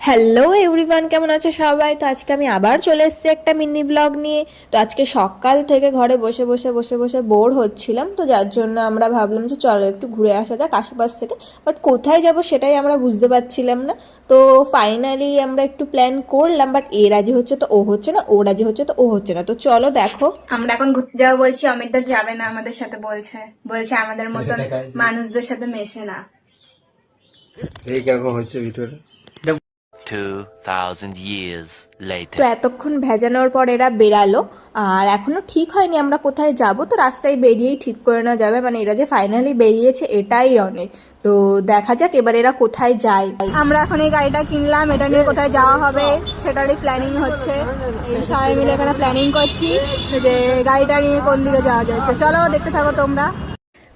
Hello everyone, কেমন আছো সবাই? তো আজকে আমি আবার চলে এসেছি একটা মিনি ব্লগ নিয়ে। তো আজকে সকাল থেকে ঘরে বসে বসে বসে বসে বোর হচ্ছিলাম, তো যার জন্য আমরা ভাবলাম যে চলো একটু ঘুরে আসা যাক আশেপাশ থেকে। বাট কোথায় যাব সেটাই আমরা বুঝতে পারছিলাম না। তো ফাইনালি আমরা একটু প্ল্যান করলাম, বাট এ রাজি হচ্ছে তো ও হচ্ছে না, ও রাজি হচ্ছে তো ও হচ্ছে না। তো চলো দেখো, আমরা এখন ঘুরতে যাবো বলছি, অমিতদার যাবে না আমাদের সাথে, বলছে বলছে আমাদের মতন মানুষদের সাথে মেশে না। এই কিরকম হচ্ছে ভিডিওটা? 2000 years তো later. এতক্ষণ ভেজানোর পর এরা বেরালো। আর এখনো ঠিক হয়নি আমরা কোথায় যাব, তো রাস্তায় বেরিয়েই ঠিক করে নেওয়া যাবে। মানে এরা যে ফাইনালি বেরিয়েছে এটাই অনেক। তো দেখা যাক এবার এরা কোথায় যায়। আমরা এখন এই গাড়িটা কিনলাম, এটা নিয়ে কোথায় যাওয়া হবে সেটারই প্ল্যানিং হচ্ছে। এই সবাই মিলে এখানে প্ল্যানিং করছি যে গাড়িটা নিয়ে কোন দিকে যাওয়া যাচ্ছে। চলো দেখতে থাকো তোমরা।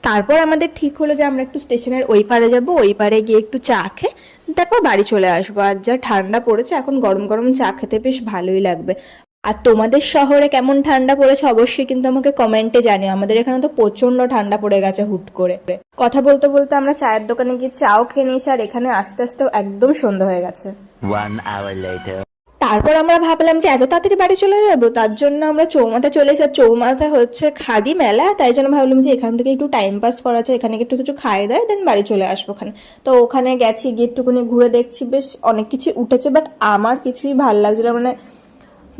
তারপর আমাদের ঠিক হলো যে আমরা একটু স্টেশনের ওই পারে যাবো, ওই পারে গিয়ে একটু চা খেয়ে তারপর বাড়ি চলে আসবো। আর যা ঠান্ডা পড়েছে এখন, গরম গরম চা খেতে বেশ ভালোই লাগবে। আর তোমাদের শহরে কেমন ঠান্ডা পড়েছে অবশ্যই কিন্তু আমাকে কমেন্টে জানিও। আমাদের এখানে তো প্রচন্ড ঠান্ডা পড়ে গেছে হুট করে। কথা বলতে বলতে আমরা চায়ের দোকানে গিয়ে চাও খেয়ে নিয়েছি, আর এখানে আস্তে আস্তে একদম সন্ধ্যা হয়ে গেছে। 1 hour later. তারপর আমরা ভাবলাম যে এত তাড়াতাড়ি বাড়ি চলে যাবো, তার জন্য আমরা চৌমাথা চলে এসেছি। আর চৌমাথা হচ্ছে খাদি মেলা, তাই জন্য ভাবলাম যে এখান থেকে একটু টাইম পাস করা যায়, এখানে একটু কিছু খাই দেয় দেন বাড়ি চলে আসবো ওখানে। তো ওখানে গেছি, গিয়ে একটুখানি ঘুরে দেখছি, বেশ অনেক কিছু উঠেছে, বাট আমার কিছুই ভাল লাগছিল। মানে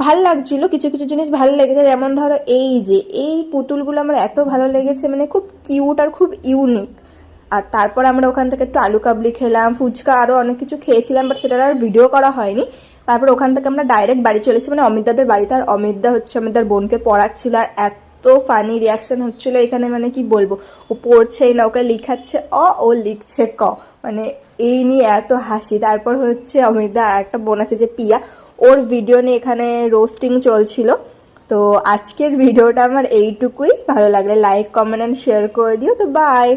ভাল লাগছিল, কিছু কিছু জিনিস ভালো লেগেছে, যেমন ধরো এই যে এই পুতুলগুলো আমার এত ভালো লেগেছে, মানে খুব কিউট আর খুব ইউনিক। আর তারপর আমরা ওখান থেকে একটু আলু কাবলি খেলাম, ফুচকা, আরও অনেক কিছু খেয়েছিলাম, বাট সেটার আর ভিডিও করা হয়নি। তারপর ওখান থেকে আমরা ডাইরেক্ট বাড়ি চলে এসেছি, মানে অমিতদাদের বাড়িতে। আর অমিতদা হচ্ছে অমিতদার বোনকে পড়াচ্ছিল, আর এত ফানি রিয়াকশন হচ্ছিল এখানে, মানে কি বলবো। ও পড়ছেই না, ওকে লিখাচ্ছে ও লিখছে ক, মানে এই নিয়ে এত হাসি। তারপর হচ্ছে অমিতদা আর একটা বোন আছে যে পিয়া, ওর ভিডিও নিয়ে এখানে রোস্টিং চলছিল। তো আজকের ভিডিওটা আমার এইটুকুই। ভালো লাগলে লাইক কমেন্ট অ্যান্ড শেয়ার করে দিও। তো বাই।